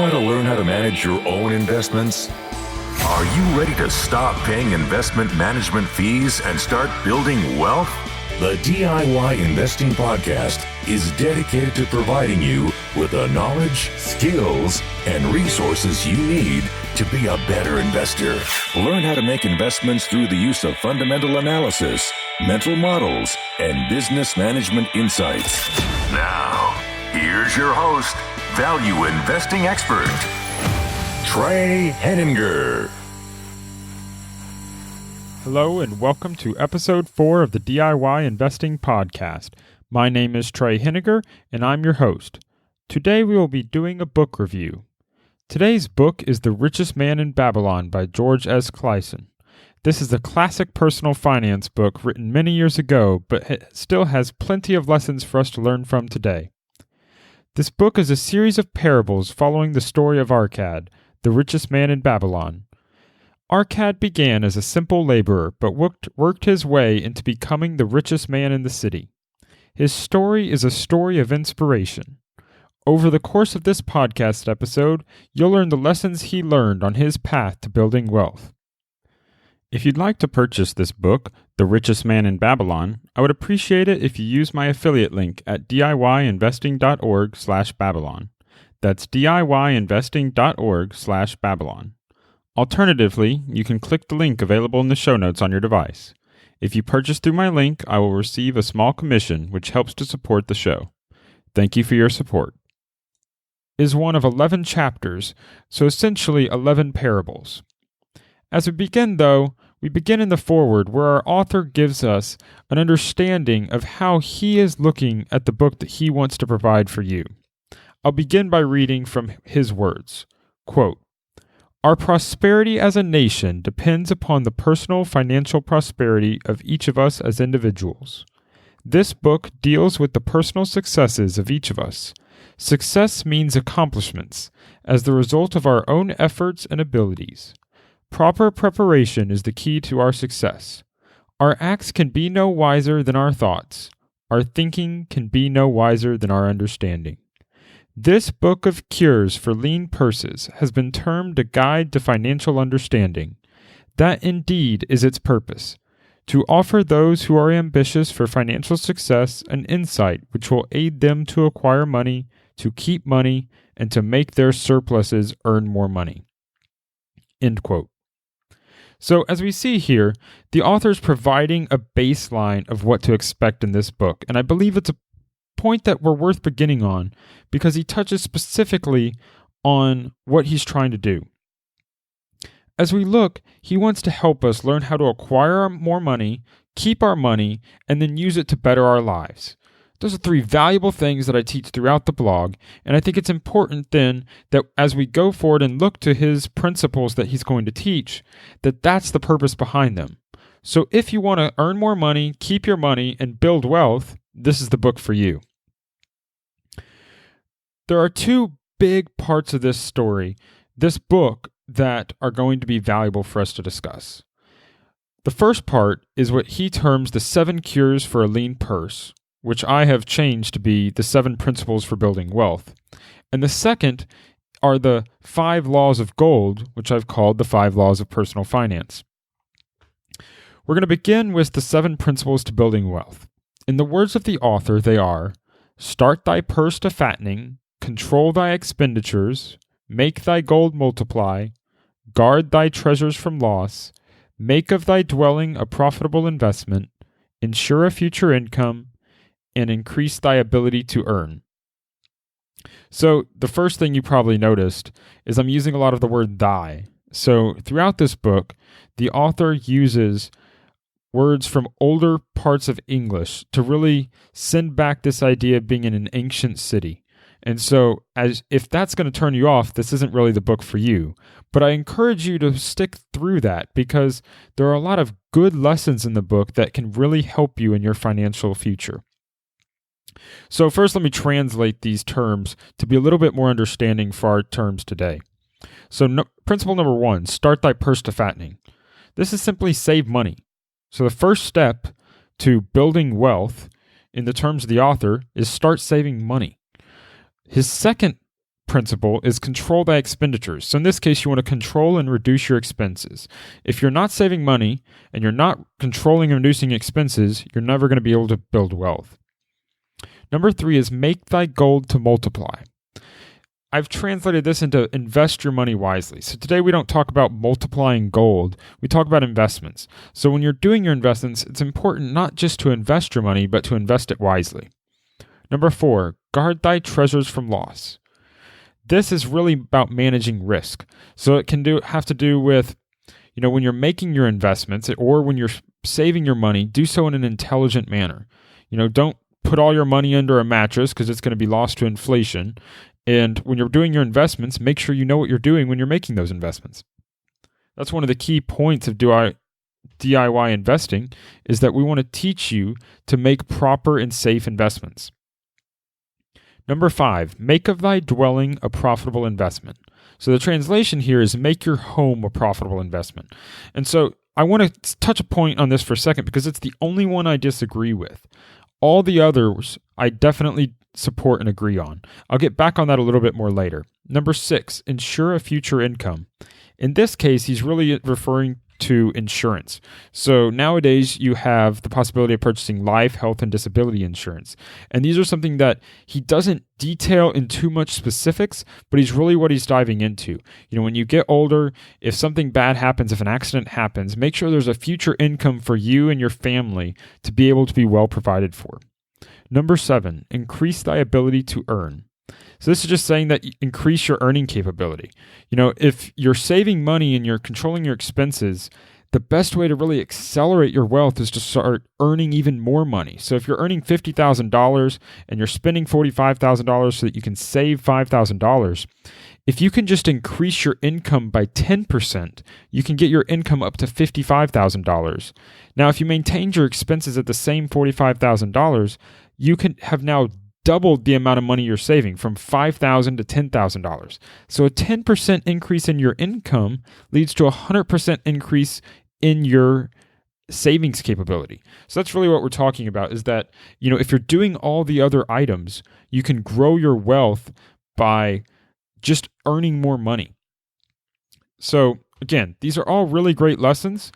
want to learn how to manage your own investments? Are you ready to stop paying investment management fees and start building wealth? The DIY Investing Podcast is dedicated to providing you with the knowledge, skills, and resources you need to be a better investor. Learn how to make investments through the use of fundamental analysis, mental models, and business management insights. Now, here's your host, value investing expert, Trey Henninger. Hello and welcome to episode 4 of the DIY Investing Podcast. My name is Trey Henninger and I'm your host. Today we will be doing a book review. Today's book is The Richest Man in Babylon by George S. Clason. This is a classic personal finance book written many years ago, but still has plenty of lessons for us to learn from today. This book is a series of parables following the story of Arcad, the richest man in Babylon. Arcad began as a simple laborer, but worked his way into becoming the richest man in the city. His story is a story of inspiration. Over the course of this podcast episode, you'll learn the lessons he learned on his path to building wealth. If you'd like to purchase this book, The Richest Man in Babylon, I would appreciate it if you use my affiliate link at diyinvesting.org/Babylon. That's diyinvesting.org/Babylon. Alternatively, you can click the link available in the show notes on your device. If you purchase through my link, I will receive a small commission, which helps to support the show. Thank you for your support. It is one of 11 chapters, so essentially 11 parables. As we begin, though, we begin in the foreword, where our author gives us an understanding of how he is looking at the book that he wants to provide for you. I'll begin by reading from his words. Quote, "Our prosperity as a nation depends upon the personal financial prosperity of each of us as individuals. This book deals with the personal successes of each of us. Success means accomplishments as the result of our own efforts and abilities. Proper preparation is the key to our success. Our acts can be no wiser than our thoughts. Our thinking can be no wiser than our understanding. This book of cures for lean purses has been termed a guide to financial understanding. That indeed is its purpose, to offer those who are ambitious for financial success an insight which will aid them to acquire money, to keep money, and to make their surpluses earn more money." End quote. So as we see here, the author is providing a baseline of what to expect in this book, and I believe it's a point that we're worth beginning on because he touches specifically on what he's trying to do. As we look, he wants to help us learn how to acquire more money, keep our money, and then use it to better our lives. Those are 3 valuable things that I teach throughout the blog, and I think it's important then that as we go forward and look to his principles that he's going to teach, that's the purpose behind them. So if you want to earn more money, keep your money, and build wealth, this is the book for you. There are 2 big parts of this story, this book, that are going to be valuable for us to discuss. The first part is what he terms the 7 cures for a lean purse, which I have changed to be the 7 principles for building wealth. And the second are the 5 laws of gold, which I've called the 5 laws of personal finance. We're going to begin with the 7 principles to building wealth. In the words of the author, they are: start thy purse to fattening, control thy expenditures, make thy gold multiply, guard thy treasures from loss, make of thy dwelling a profitable investment, ensure a future income, and increase thy ability to earn. So the first thing you probably noticed is I'm using a lot of the word thy. So throughout this book, the author uses words from older parts of English to really send back this idea of being in an ancient city. And so if that's going to turn you off, this isn't really the book for you. But I encourage you to stick through that because there are a lot of good lessons in the book that can really help you in your financial future. So first, let me translate these terms to be a little bit more understanding for our terms today. So principle number 1, start thy purse to fattening. This is simply save money. So the first step to building wealth, in the terms of the author, is start saving money. His second principle is control thy expenditures. So in this case, you want to control and reduce your expenses. If you're not saving money and you're not controlling and reducing expenses, you're never going to be able to build wealth. Number 3 is make thy gold to multiply. I've translated this into invest your money wisely. So today we don't talk about multiplying gold. We talk about investments. So when you're doing your investments, it's important not just to invest your money, but to invest it wisely. Number 4, guard thy treasures from loss. This is really about managing risk. So it can have to do with, when you're making your investments or when you're saving your money, do so in an intelligent manner. Don't put all your money under a mattress because it's going to be lost to inflation. And when you're doing your investments, make sure you know what you're doing when you're making those investments. That's one of the key points of DIY investing, is that we want to teach you to make proper and safe investments. Number 5, make of thy dwelling a profitable investment. So the translation here is make your home a profitable investment. And so I want to touch a point on this for a second because it's the only one I disagree with. All the others I definitely support and agree on. I'll get back on that a little bit more later. Number 6, ensure a future income. In this case, he's really referring to insurance. So nowadays you have the possibility of purchasing life, health, and disability insurance. And these are something that he doesn't detail in too much specifics, but what he's diving into. When you get older, if something bad happens, if an accident happens, make sure there's a future income for you and your family to be able to be well provided for. Number 7, increase thy ability to earn. So this is just saying that you increase your earning capability. If you're saving money and you're controlling your expenses, the best way to really accelerate your wealth is to start earning even more money. So if you're earning $50,000 and you're spending $45,000 so that you can save $5,000, if you can just increase your income by 10%, you can get your income up to $55,000. Now, if you maintained your expenses at the same $45,000, you can have now doubled the amount of money you're saving from $5,000 to $10,000. So a 10% increase in your income leads to a 100% increase in your savings capability. So that's really what we're talking about, is that, if you're doing all the other items, you can grow your wealth by just earning more money. So again, these are all really great lessons.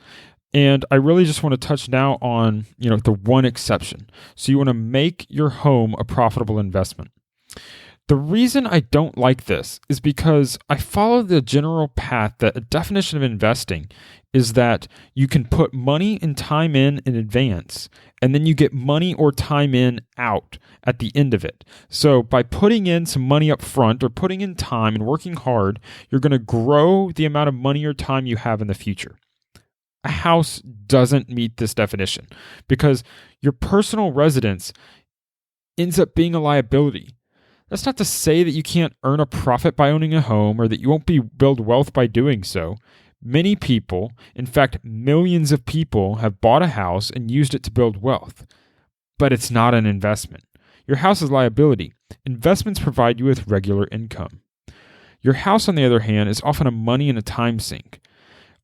And I really just want to touch now on, the one exception. So you want to make your home a profitable investment. The reason I don't like this is because I follow the general path that a definition of investing is that you can put money and time in advance, and then you get money or time in out at the end of it. So by putting in some money up front or putting in time and working hard, you're going to grow the amount of money or time you have in the future. A house doesn't meet this definition because your personal residence ends up being a liability. That's not to say that you can't earn a profit by owning a home or that you won't build wealth by doing so. Many people, in fact, millions of people, have bought a house and used it to build wealth, but it's not an investment. Your house is liability. Investments provide you with regular income. Your house, on the other hand, is often a money and a time sink.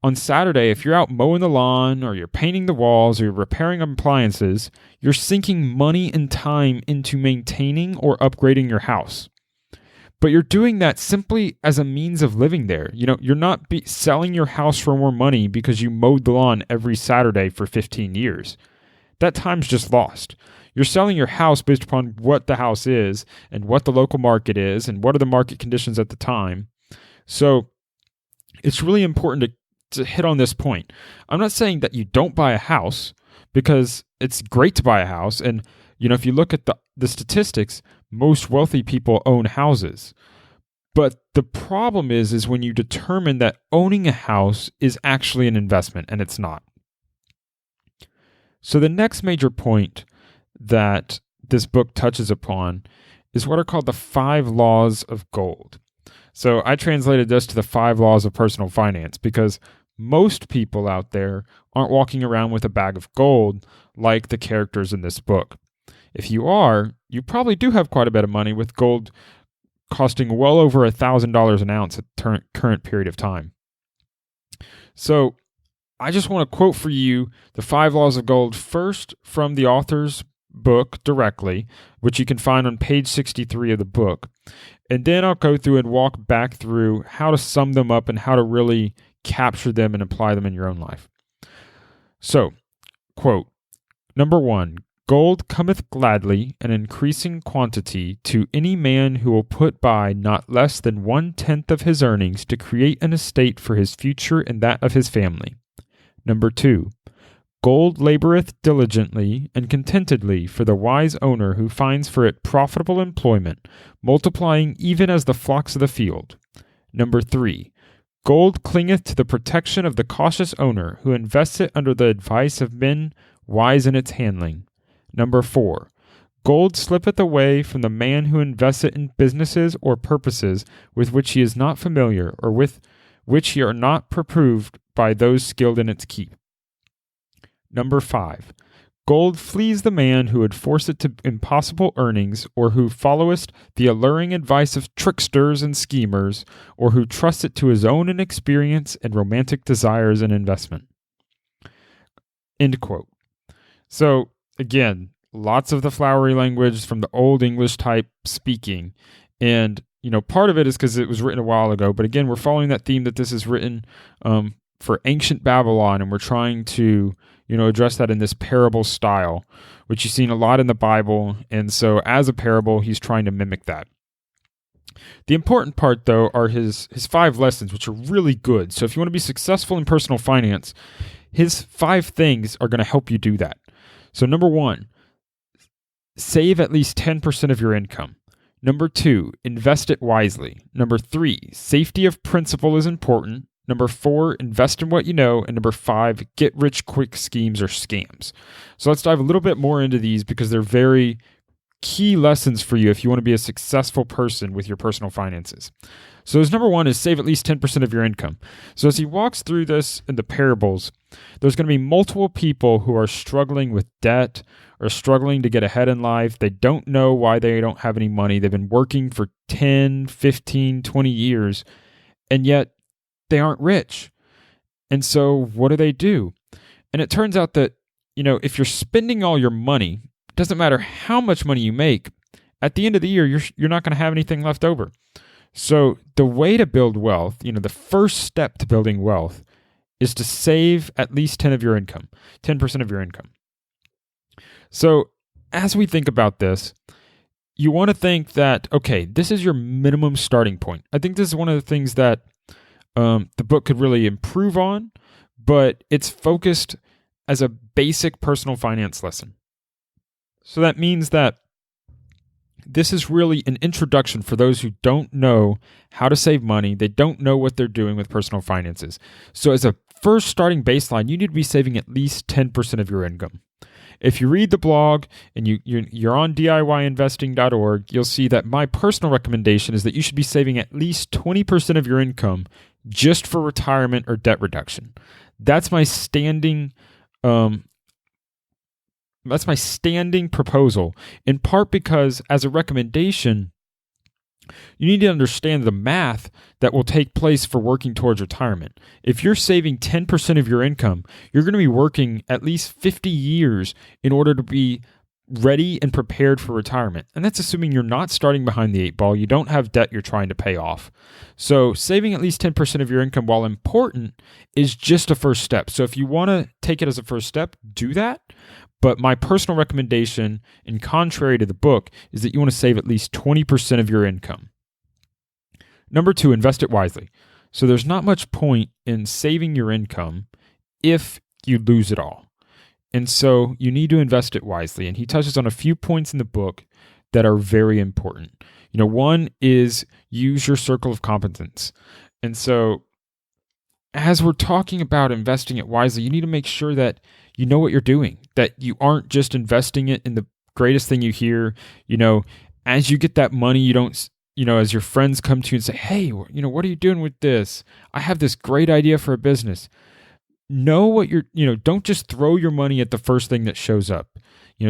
On Saturday, if you're out mowing the lawn or you're painting the walls or you're repairing appliances, you're sinking money and time into maintaining or upgrading your house. But you're doing that simply as a means of living there. You're not selling your house for more money because you mowed the lawn every Saturday for 15 years. That time's just lost. You're selling your house based upon what the house is and what the local market is and what are the market conditions at the time. So it's really important to hit on this point. I'm not saying that you don't buy a house, because it's great to buy a house. And, if you look at the statistics, most wealthy people own houses. But the problem is when you determine that owning a house is actually an investment, and it's not. So the next major point that this book touches upon is what are called the 5 laws of gold. So I translated this to the 5 laws of personal finance because most people out there aren't walking around with a bag of gold like the characters in this book. If you are, you probably do have quite a bit of money, with gold costing well over $1,000 an ounce at the current period of time. So I just want to quote for you the 5 laws of gold, first from the author's book directly, which you can find on page 63 of the book. And then I'll go through and walk back through how to sum them up and how to really capture them and apply them in your own life. So, quote, number 1, gold cometh gladly in increasing quantity to any man who will put by not less than 1/10 of his earnings to create an estate for his future and that of his family. Number 2, gold laboreth diligently and contentedly for the wise owner who finds for it profitable employment, multiplying even as the flocks of the field. Number 3, gold clingeth to the protection of the cautious owner who invests it under the advice of men wise in its handling. Number 4, gold slippeth away from the man who invests it in businesses or purposes with which he is not familiar or with which he are not approved by those skilled in its keep. Number 5, gold flees the man who would force it to impossible earnings, or who followeth the alluring advice of tricksters and schemers, or who trusts it to his own inexperience and romantic desires and investment. End quote. So, again, lots of the flowery language from the old English type speaking. And, part of it is because it was written a while ago. But again, we're following that theme that this is written for ancient Babylon, and we're trying to address that in this parable style, which you've seen a lot in the Bible. And so as a parable, he's trying to mimic that. The important part, though, are his 5 lessons, which are really good. So if you want to be successful in personal finance, his 5 things are going to help you do that. So number 1, save at least 10% of your income. Number 2, invest it wisely. Number 3, safety of principal is important. Number 4, invest in what you know. And number 5, get rich quick schemes or scams. So let's dive a little bit more into these because they're very key lessons for you if you want to be a successful person with your personal finances. So his number 1 is save at least 10% of your income. So as he walks through this in the parables, there's going to be multiple people who are struggling with debt or struggling to get ahead in life. They don't know why they don't have any money. They've been working for 10, 15, 20 years, and yet they aren't rich. And so what do? And it turns out that, if you're spending all your money, it doesn't matter how much money you make, at the end of the year, you're not going to have anything left over. So the way to build wealth, the first step to building wealth is to save at least 10% of your income. So as we think about this, you want to think that, okay, this is your minimum starting point. I think this is one of the things that the book could really improve on, but it's focused as a basic personal finance lesson. So that means that this is really an introduction for those who don't know how to save money. They don't know what they're doing with personal finances. So as a first starting baseline, you need to be saving at least 10% of your income. If you read the blog and you're on DIYinvesting.org, you'll see that my personal recommendation is that you should be saving at least 20% of your income just for retirement or debt reduction. That's my standing proposal, in part because as a recommendation, you need to understand the math that will take place for working towards retirement. If you're saving 10% of your income, you're going to be working at least 50 years in order to be ready and prepared for retirement. And that's assuming you're not starting behind the 8 ball. You don't have debt you're trying to pay off. So saving at least 10% of your income, while important, is just a first step. So if you want to take it as a first step, do that. But my personal recommendation, in contrary to the book, is that you want to save at least 20% of your income. Number 2, invest it wisely. So there's not much point in saving your income if you lose it all. And so you need to invest it wisely. And he touches on a few points in the book that are very important. One is use your circle of competence. And so as we're talking about investing it wisely, you need to make sure that you know what you're doing, that you aren't just investing it in the greatest thing you hear. As you get that money, you don't, as your friends come to you and say, hey, what are you doing with this? I have this great idea for a business. Know what don't just throw your money at the first thing that shows up.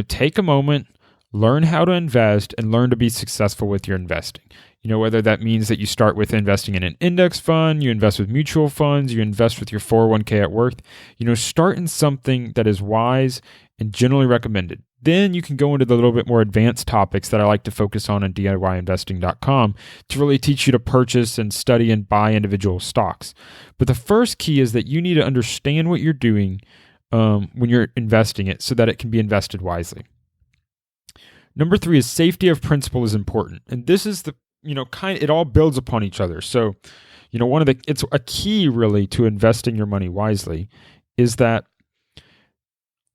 Take a moment, learn how to invest, and learn to be successful with your investing. Whether that means that you start with investing in an index fund, you invest with mutual funds, you invest with your 401k at work, start in something that is wise and generally recommended. Then you can go into the little bit more advanced topics that I like to focus on DIYinvesting.com to really teach you to purchase and study and buy individual stocks. But the first key is that you need to understand what you're doing when you're investing it so that it can be invested wisely. Number 3 is safety of principal is important. And this is it all builds upon each other. So, it's a key really to investing your money wisely is that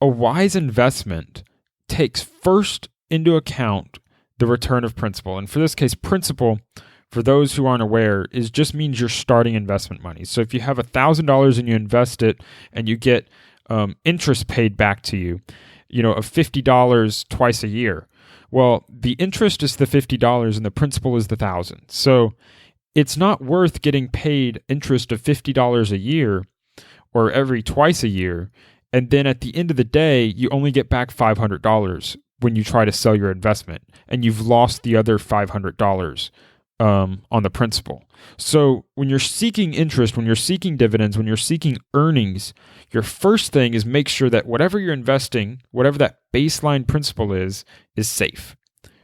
a wise investment takes first into account the return of principal. And for this case, principal, for those who aren't aware, just means you're starting investment money. So if you have $1,000 and you invest it and you get interest paid back to you, of $50 twice a year. Well, the interest is the $50 and the principal is the $1,000. So it's not worth getting paid interest of $50 a year or every twice a year. And then at the end of the day, you only get back $500 when you try to sell your investment, and you've lost the other $500 on the principal. So when you're seeking interest, when you're seeking dividends, when you're seeking earnings, your first thing is make sure that whatever you're investing, whatever that baseline principal is safe.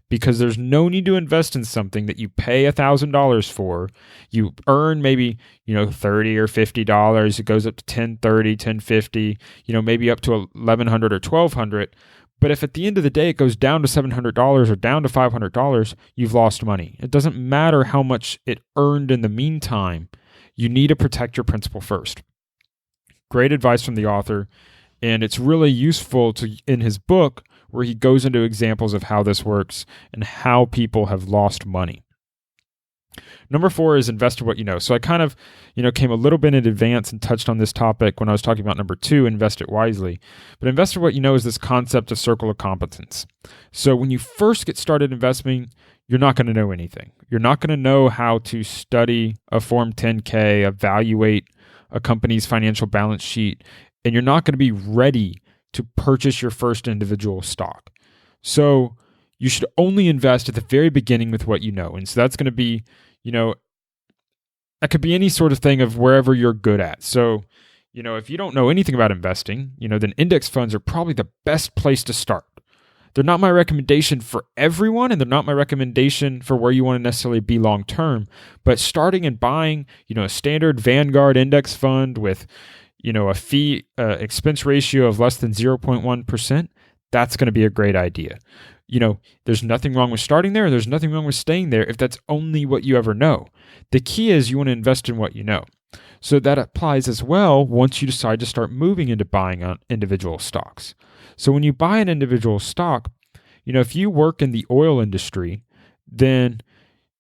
Because there's no need to invest in something that you pay $1,000 for. You earn maybe, $30 or $50. It goes up to $10.30, $10.50, maybe up to $1,100 or $1,200. But if at the end of the day it goes down to $700 or down to $500, you've lost money. It doesn't matter how much it earned in the meantime. You need to protect your principal first. Great advice from the author, and it's really useful in his book where he goes into examples of how this works and how people have lost money. Number 4 is invest in what you know. So I kind of, came a little bit in advance and touched on this topic when I was talking about number 2, invest it wisely. But invest in what you know is this concept of circle of competence. So when you first get started investing, you're not going to know anything. You're not going to know how to study a Form 10K, evaluate a company's financial balance sheet, and you're not going to be ready to purchase your first individual stock. So you should only invest at the very beginning with what you know. And so that's going to be, that could be any sort of thing of wherever you're good at. So, if you don't know anything about investing, then index funds are probably the best place to start. They're not my recommendation for everyone, and they're not my recommendation for where you want to necessarily be long term. But starting and buying, a standard Vanguard index fund with a fee expense ratio of less than 0.1%, that's going to be a great idea. There's nothing wrong with starting there. There's nothing wrong with staying there if that's only what you ever know. The key is you want to invest in what you know. So that applies as well once you decide to start moving into buying on individual stocks. So when you buy an individual stock, if you work in the oil industry, then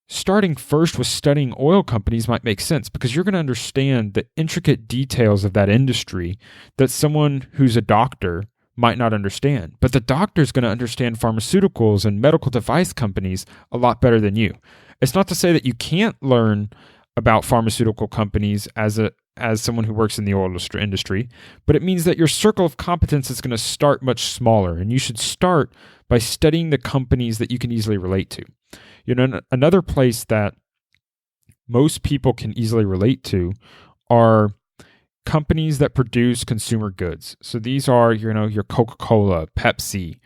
starting first with studying oil companies might make sense because you're going to understand the intricate details of that industry that someone who's a doctor might not understand. But the doctor is going to understand pharmaceuticals and medical device companies a lot better than you. It's not to say that you can't learn about pharmaceutical companies as someone who works in the oil industry, but it means that your circle of competence is going to start much smaller, and you should start by studying the companies that you can easily relate to. Another place that most people can easily relate to are companies that produce consumer goods. So these are, your Coca-Cola, Pepsi,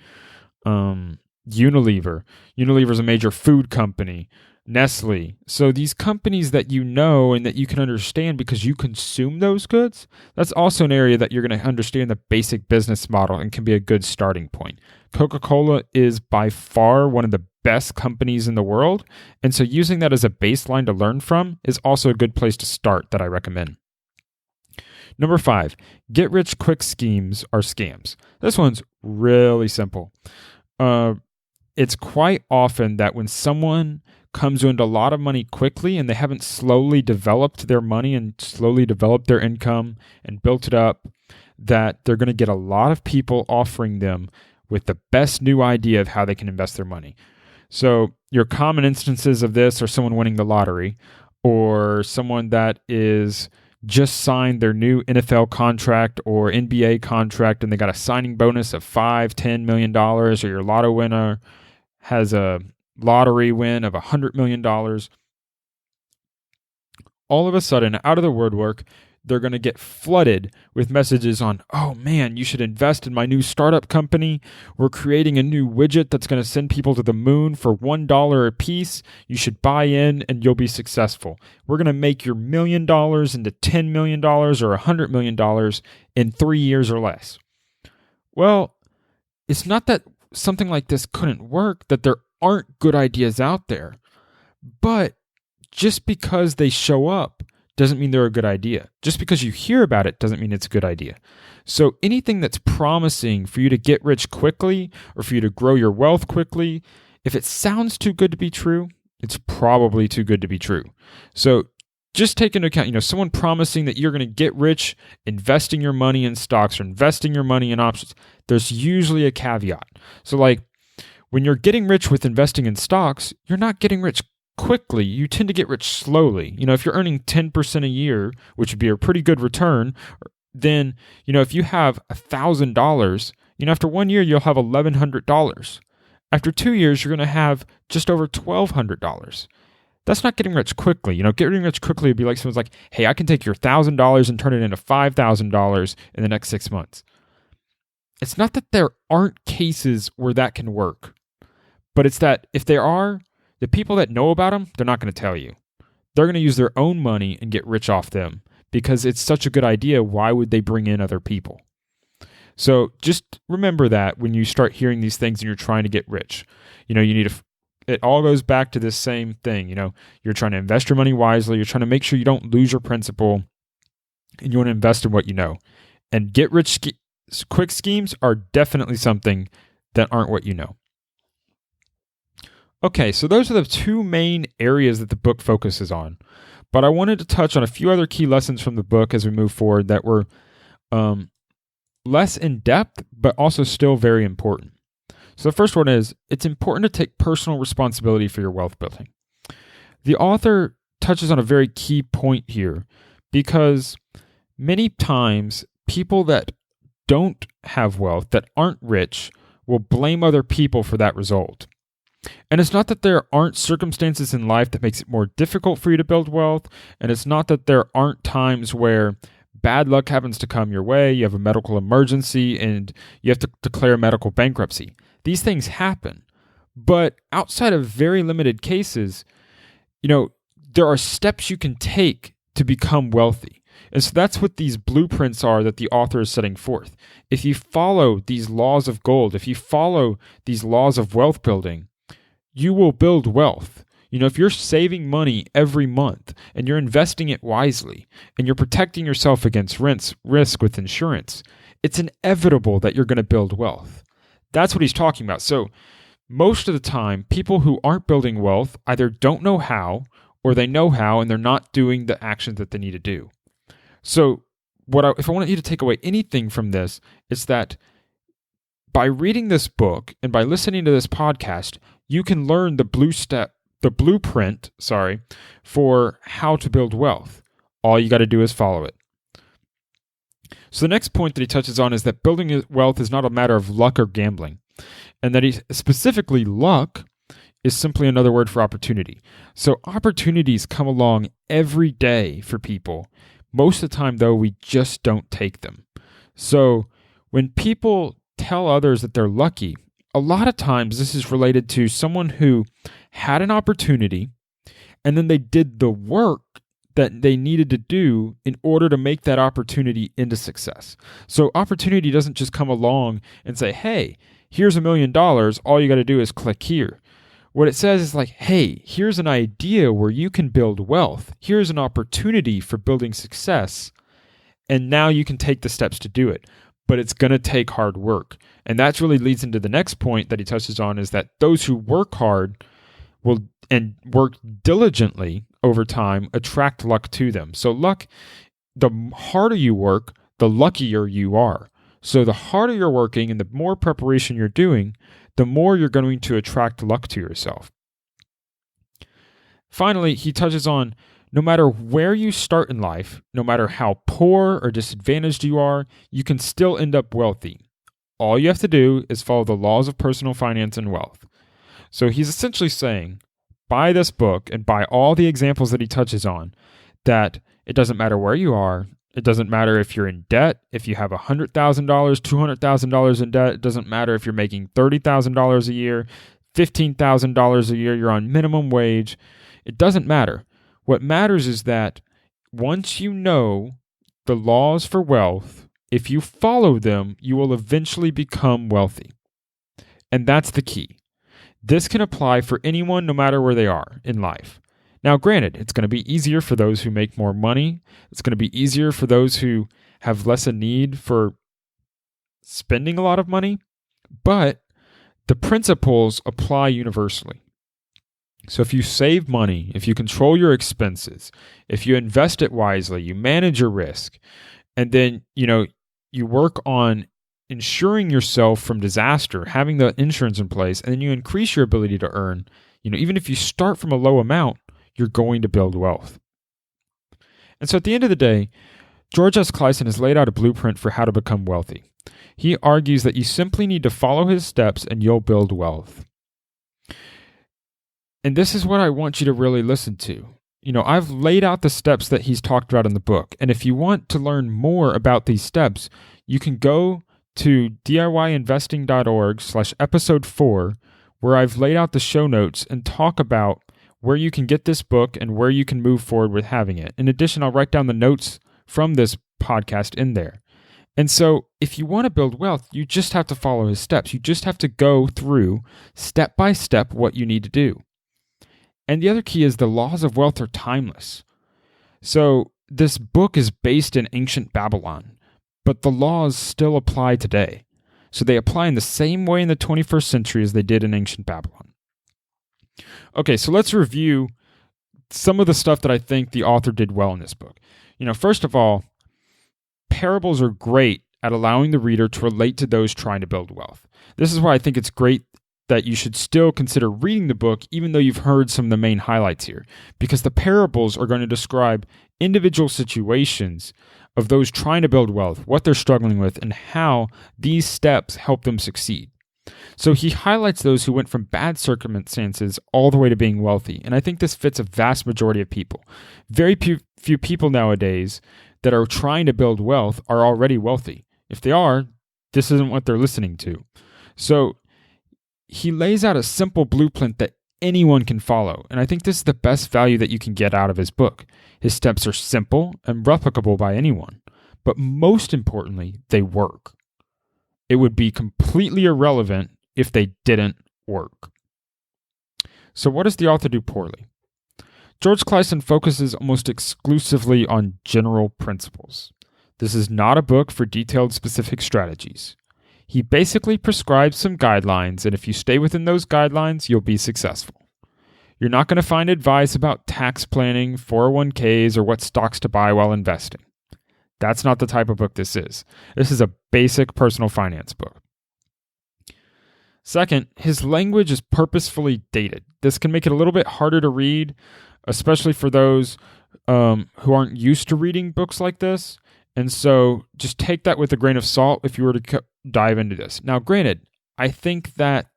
Unilever. Unilever is a major food company. Nestle. So these companies that you know and that you can understand because you consume those goods, that's also an area that you're going to understand the basic business model and can be a good starting point. Coca-Cola is by far one of the best companies in the world, and so using that as a baseline to learn from is also a good place to start that I recommend. Number 5, get-rich-quick schemes are scams. This one's really simple. It's quite often that when someone comes into a lot of money quickly and they haven't slowly developed their money and slowly developed their income and built it up, that they're going to get a lot of people offering them with the best new idea of how they can invest their money. So your common instances of this are someone winning the lottery or someone that is just signed their new NFL contract or NBA contract and they got a signing bonus of $5-10 million, or your lotto winner has a lottery win of $100 million. All of a sudden, out of the woodwork, they're going to get flooded with messages on, oh man, you should invest in my new startup company. We're creating a new widget that's going to send people to the moon for $1 a piece. You should buy in and you'll be successful. We're going to make your $1 million into $10 million or $100 million in 3 years or less. Well, it's not that something like this couldn't work, that there aren't good ideas out there. But just because they show up doesn't mean they're a good idea. Just because you hear about it doesn't mean it's a good idea. So anything that's promising for you to get rich quickly or for you to grow your wealth quickly, if it sounds too good to be true, it's probably too good to be true. So just take into account, someone promising that you're going to get rich investing your money in stocks or investing your money in options. There's usually a caveat. So like when you're getting rich with investing in stocks, you're not getting rich quickly. You tend to get rich slowly. If you're earning 10% a year, which would be a pretty good return, then, if you have $1,000, after 1 year, you'll have $1,100. After 2 years, you're going to have just over $1,200. That's not getting rich quickly. Getting rich quickly would be like someone's like, hey, I can take your $1,000 and turn it into $5,000 in the next 6 months. It's not that there aren't cases where that can work, but it's that if there are, the people that know about them, they're not going to tell you. They're going to use their own money and get rich off them because it's such a good idea. Why would they bring in other people? So just remember that when you start hearing these things and you're trying to get rich, you need to, it all goes back to this same thing. You're trying to invest your money wisely. You're trying to make sure you don't lose your principal and you want to invest in what you know. And get rich quick schemes are definitely something that aren't what you know. Okay, so those are the two main areas that the book focuses on. But I wanted to touch on a few other key lessons from the book as we move forward that were less in depth, but also still very important. So the first one is, it's important to take personal responsibility for your wealth building. The author touches on a very key point here because many times people that don't have wealth, that aren't rich, will blame other people for that result. And it's not that there aren't circumstances in life that makes it more difficult for you to build wealth, and it's not that there aren't times where bad luck happens to come your way, you have a medical emergency, and you have to declare medical bankruptcy. These things happen. But outside of very limited cases, there are steps you can take to become wealthy. And so that's what these blueprints are that the author is setting forth. If you follow these laws of gold, if you follow these laws of wealth building, you will build wealth. If you're saving money every month and you're investing it wisely and you're protecting yourself against risk with insurance, it's inevitable that you're going to build wealth. That's what he's talking about. So most of the time, people who aren't building wealth either don't know how or they know how and they're not doing the actions that they need to do. So if I want you to take away anything from this, it's that by reading this book and by listening to this podcast, you can learn the blueprint for how to build wealth. All you got to do is follow it. So the next point that he touches on is that building wealth is not a matter of luck or gambling, and that specifically luck is simply another word for opportunity. So opportunities come along every day for people. Most of the time, though, we just don't take them. So when people tell others that they're lucky, a lot of times this is related to someone who had an opportunity and then they did the work that they needed to do in order to make that opportunity into success. So opportunity doesn't just come along and say, hey, here's $1 million. All you got to do is click here. What it says is like, hey, here's an idea where you can build wealth. Here's an opportunity for building success. And now you can take the steps to do it. But it's going to take hard work. And that really leads into the next point that he touches on, is that those who work hard will and work diligently over time attract luck to them. So luck, the harder you work, the luckier you are. So the harder you're working and the more preparation you're doing, the more you're going to attract luck to yourself. Finally, he touches on, no matter where you start in life, no matter how poor or disadvantaged you are, you can still end up wealthy. All you have to do is follow the laws of personal finance and wealth. So he's essentially saying, by this book and by all the examples that he touches on, that it doesn't matter where you are, It doesn't matter if you're in debt, if you have $100,000, $200,000 in debt. It doesn't matter if you're making $30,000 a year, $15,000 a year, you're on minimum wage. It doesn't matter. What matters is that once you know the laws for wealth, if you follow them, you will eventually become wealthy. And that's the key. This can apply for anyone no matter where they are in life. Now, granted, it's going to be easier for those who make more money. It's going to be easier for those who have less a need for spending a lot of money, but the principles apply universally. So if you save money, if you control your expenses, if you invest it wisely, you manage your risk, and then, you work on insuring yourself from disaster, having the insurance in place, and then you increase your ability to earn, even if you start from a low amount, you're going to build wealth. And so at the end of the day, George S. Clason has laid out a blueprint for how to become wealthy. He argues that you simply need to follow his steps and you'll build wealth. And this is what I want you to really listen to. I've laid out the steps that he's talked about in the book. And if you want to learn more about these steps, you can go to DIYinvesting.org/episode 4, where I've laid out the show notes and talk about where you can get this book and where you can move forward with having it. In addition, I'll write down the notes from this podcast in there. And so if you want to build wealth, you just have to follow his steps. You just have to go through step by step what you need to do. And the other key is the laws of wealth are timeless. So this book is based in ancient Babylon, but the laws still apply today. So they apply in the same way in the 21st century as they did in ancient Babylon. Okay, so let's review some of the stuff that I think the author did well in this book. First of all, parables are great at allowing the reader to relate to those trying to build wealth. This is why I think it's great that you should still consider reading the book, even though you've heard some of the main highlights here, because the parables are going to describe individual situations of those trying to build wealth, what they're struggling with, and how these steps help them succeed. So he highlights those who went from bad circumstances all the way to being wealthy. And I think this fits a vast majority of people. Very few people nowadays that are trying to build wealth are already wealthy. If they are, this isn't what they're listening to. So he lays out a simple blueprint that anyone can follow. And I think this is the best value that you can get out of his book. His steps are simple and replicable by anyone. But most importantly, they work. It would be completely irrelevant if they didn't work. So what does the author do poorly? George Clason focuses almost exclusively on general principles. This is not a book for detailed specific strategies. He basically prescribes some guidelines, and if you stay within those guidelines, you'll be successful. You're not going to find advice about tax planning, 401ks, or what stocks to buy while investing. That's not the type of book this is. This is a basic personal finance book. Second, his language is purposefully dated. This can make it a little bit harder to read, especially for those who aren't used to reading books like this. And so just take that with a grain of salt if you were to dive into this. Now, granted, I think that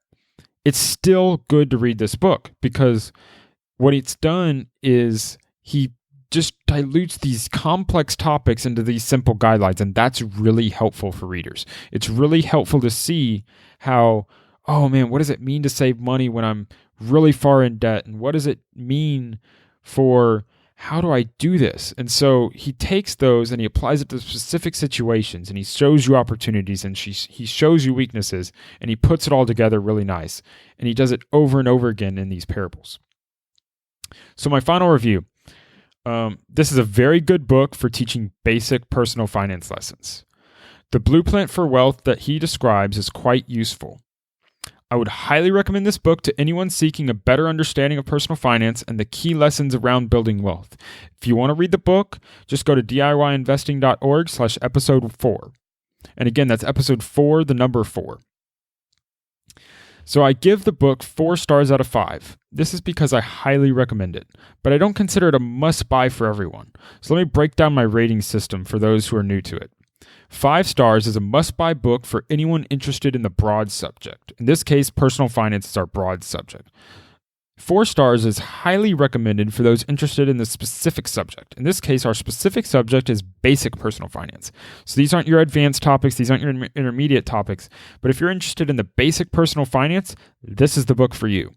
it's still good to read this book because what it's done is he just dilutes these complex topics into these simple guidelines, and that's really helpful for readers. It's really helpful to see how, oh man, what does it mean to save money when I'm really far in debt? And what does it mean for how do I do this? And so he takes those and he applies it to specific situations, and he shows you opportunities, and he shows you weaknesses, and he puts it all together really nice. And he does it over and over again in these parables. So my final review. This is a very good book for teaching basic personal finance lessons. The blueprint for wealth that he describes is quite useful. I would highly recommend this book to anyone seeking a better understanding of personal finance and the key lessons around building wealth. If you want to read the book, just go to DIYinvesting.org/episode 4. And again, that's episode 4, the number 4. So I give the book 4 stars out of 5. This is because I highly recommend it, but I don't consider it a must-buy for everyone. So let me break down my rating system for those who are new to it. 5 stars is a must-buy book for anyone interested in the broad subject. In this case, personal finance is our broad subject. 4 stars is highly recommended for those interested in the specific subject. In this case, our specific subject is basic personal finance. So these aren't your advanced topics, these aren't your intermediate topics. But if you're interested in the basic personal finance, this is the book for you.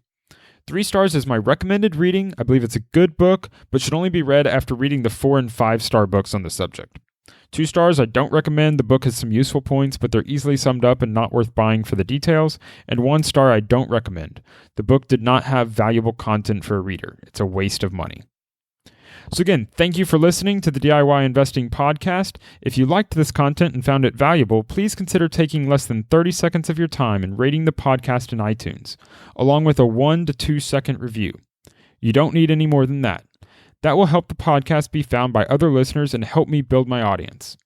3 stars is my recommended reading. I believe it's a good book, but should only be read after reading the 4 and 5 star books on the subject. 2 stars, I don't recommend. The book has some useful points, but they're easily summed up and not worth buying for the details. And 1 star, I don't recommend. The book did not have valuable content for a reader. It's a waste of money. So again, thank you for listening to the DIY Investing Podcast. If you liked this content and found it valuable, please consider taking less than 30 seconds of your time and rating the podcast in iTunes, along with a 1 to 2 second review. You don't need any more than that. That will help the podcast be found by other listeners and help me build my audience.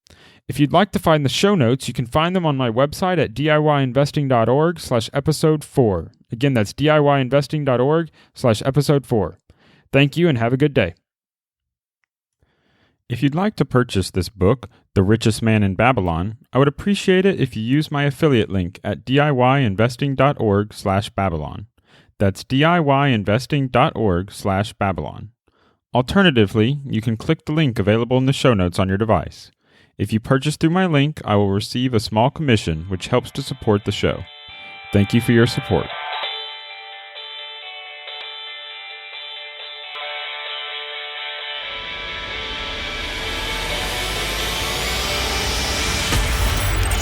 If you'd like to find the show notes, you can find them on my website at diyinvesting.org/episode 4. Again, that's diyinvesting.org/episode 4. Thank you and have a good day. If you'd like to purchase this book, The Richest Man in Babylon, I would appreciate it if you use my affiliate link at diyinvesting.org/Babylon. That's diyinvesting.org/Babylon. Alternatively, you can click the link available in the show notes on your device. If you purchase through my link, I will receive a small commission, which helps to support the show. Thank you for your support.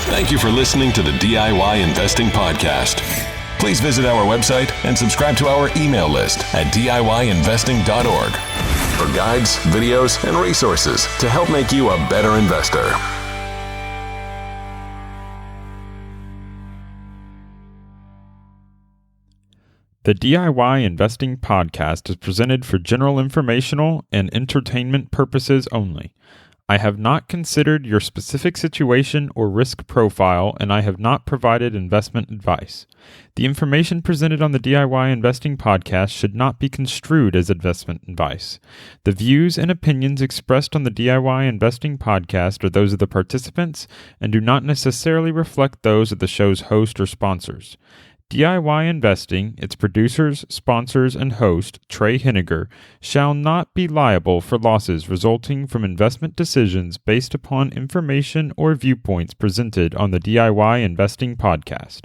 Thank you for listening to the DIY Investing Podcast. Please visit our website and subscribe to our email list at diyinvesting.org for guides, videos, and resources to help make you a better investor. The DIY Investing Podcast is presented for general informational and entertainment purposes only. I have not considered your specific situation or risk profile, and I have not provided investment advice. The information presented on the DIY Investing Podcast should not be construed as investment advice. The views and opinions expressed on the DIY Investing Podcast are those of the participants and do not necessarily reflect those of the show's host or sponsors. DIY Investing, its producers, sponsors, and host, Trey Henniger, shall not be liable for losses resulting from investment decisions based upon information or viewpoints presented on the DIY Investing Podcast.